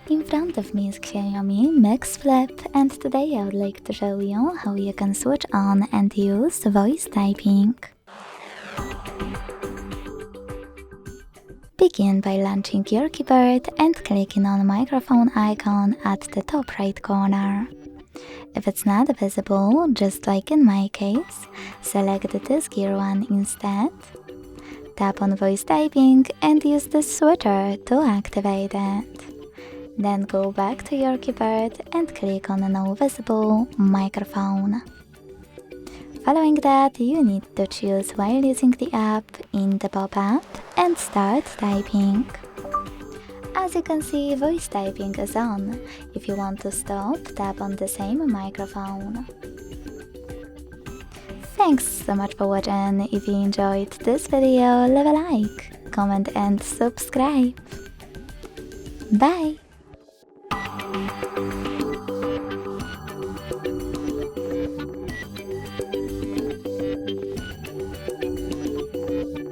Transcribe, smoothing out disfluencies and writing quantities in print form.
In front of me is Xiaomi Mix Flip, and today I would like to show you how you can switch on and use voice typing. Begin by launching your keyboard and clicking on the microphone icon at the top right corner. If it's not visible, just like in my case, select this gear one instead. Tap on voice typing and use the switcher to activate it. Then go back to your keyboard and click on the now visible microphone. Following that, you need to choose while using the app in the pop-up and start typing. As you can see, voice typing is on. If you want to stop, tap on the same microphone. Thanks so much for watching. If you enjoyed this video, leave a like, comment and subscribe. Bye!